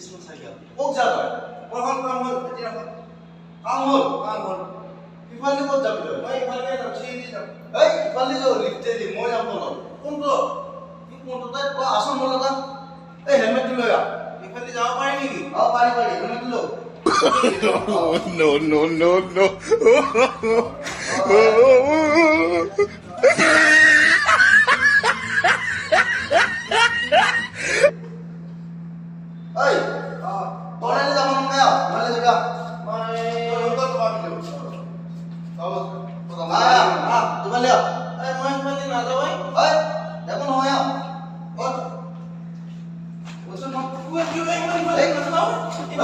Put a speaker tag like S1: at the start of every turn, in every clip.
S1: Krishna cycle
S2: ক'ত যা তই
S1: কাম হ'ল এতিয়া
S2: কাম হ'ল ইফালে ক'ত যাবি তই
S1: মই ইফালে যাম চিৰি যাম
S2: এই ইফালে যাওঁ লিফ্টে দি মই যাম তলত
S1: কোনটো
S2: কোনটো তই কোৱা আচোন মোৰ লগত এই হেলমেটটো লৈ আহ
S1: ইফালে যাব পাৰি নেকি
S2: পাৰি হেলমেটটো লৈ
S3: no, no, no, no.
S2: এই তলে যাব নালাগে ভালে যাবা
S1: মই ক'ত পাবিলো
S2: তোমালে
S1: এই মই ইফালে নাযাওঁ
S2: এই দেখোন নহয় ক'ত
S1: ওচৰ নপুৱে কিয় ইমান ইফালে নাযাওঁ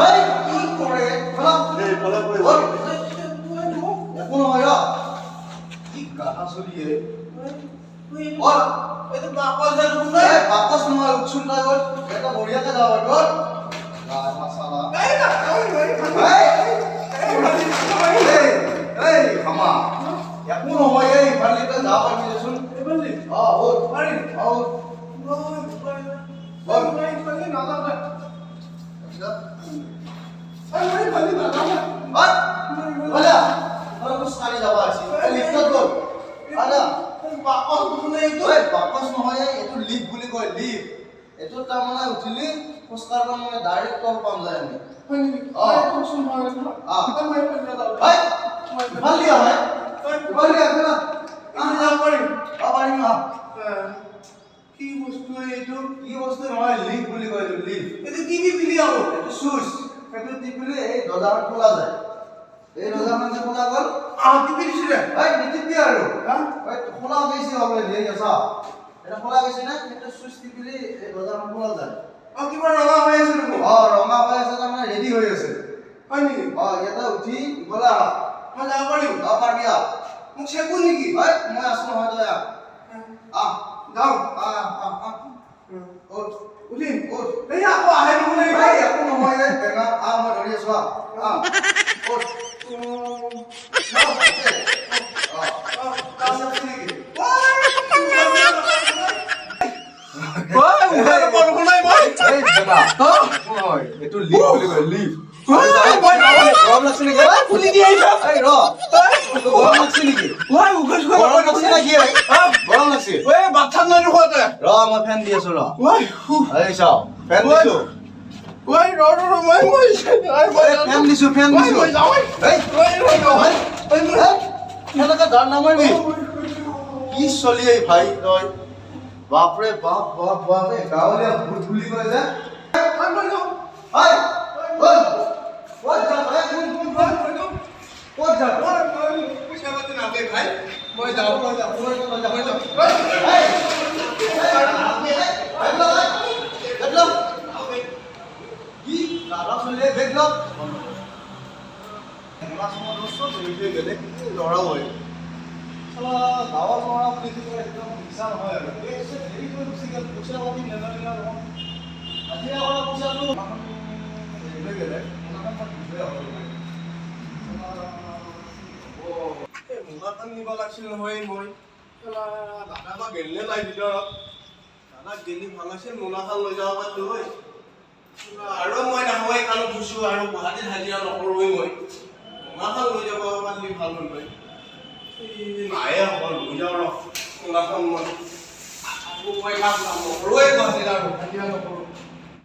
S2: এই কি কৰে ফলা
S1: এই ফলা কৰি
S2: দেখোন নহয় কি গাধা চলিয়ে
S1: এইটো বাকল যে
S2: বাকচ নহয় উঠছোন তই গ'ল এটা বঢ়িয়াকে যাব গ'ল গাধা চালা এই খামা একো নহয় এই ইফালে তই যাব পাৰিবি দেচোন পাৰি খোজকাঢ়ি যাব আছিল লিফ্টত গ'ল বাকচ নহয় এইটো লিফ্ট বুলি কয় লিফ্ট এইটো তাৰমানে উঠিলি খোজকাঢ়িব মানে ডাইৰেক্ট তল পাম যায় আমি ইফাল দিয়া হয় ইফাল দিয়া না যাব পাৰিম পাৰিম
S1: কি বস্তু এইটো
S2: কি বস্তু নহয় লিফ্ট বুলি কয় এইটো লিফ্ট
S1: এইটো কি দিলি আকৌ
S2: এইটো চুইচ সেইটো টিপিলে এই দৰ্জাখন খোলা যায় এই দৰ্জাখন যে খোলা গ'ল
S1: টিপি দিছিলে
S2: নিটিপি আৰু খোলা গৈছে হ'লে দেৰি আছা এটা খোলা গৈছে না সেইটো চুইচ টিপিলে এই দৰ্জাখন খোলা যায়
S1: কিবা ৰঙা হৈ আছে নেকি
S2: ৰঙা হৈ আছে তাৰমানে ৰেডি হৈ আছে
S1: হয় নেকি
S2: ইয়াতে উঠি গ'লা
S1: মই যাব পাৰিম
S2: পাৰিবি
S1: মোক চেকো নেকি
S2: মই আছো নহয় তই
S1: যাওঁ উঠিম এই আকৌ আহে নহ'লে
S2: একো নহয় বেঙা মই ধৰি আছো এইটো লিফ্ট বুলি কয় লিফ্ট গৰম লাগছে নেকি
S1: খুলি দিয়ে
S2: গৰম লাগছে নেকি গৰম লাগছে নেকি গৰম লাগছে
S1: বাচ্চা নাই খোৱাতে
S2: মই ফেন দি আছো এই চাও ফেন দিছো ফেন দিছো এনেকে গান নামাৰিবি কি চলি ভাই তই বাপৰে বাপ বাপ বাপ গাঁৱলীয়া ভূত বুলি কয় যে
S1: মই যাওঁ
S2: ল'ৰা হয় গাঁৱৰ ল'ৰা বুলি একদম ইচ্ছা নহয় আৰু দেৰি কৰি গুচি গ'ল পইচা পাতি নেজানিলে আজি আমাৰ পইচাটো লৈ গ'লে
S1: মোনাখন নিব লাগিছিল নহয় মই দাদা বা গেলিলে নাই ভিতৰত দাদাক গেলি ভাল আছিল মোনাখন লৈ যাব পাৰিলো হয় আৰু মই নাহোৱাই কাণত থৈছো আৰু গুৱাহাটীত হাজিৰা নকৰোঁৱেই মই মোনাখন লৈ যাব পাৰিলি ভাল হ'ল হয় নায়ে হ'ব লৈ যাওঁ ৰ মোনাখন মই কাম নকৰোঁৱেই গুৱাহাটীত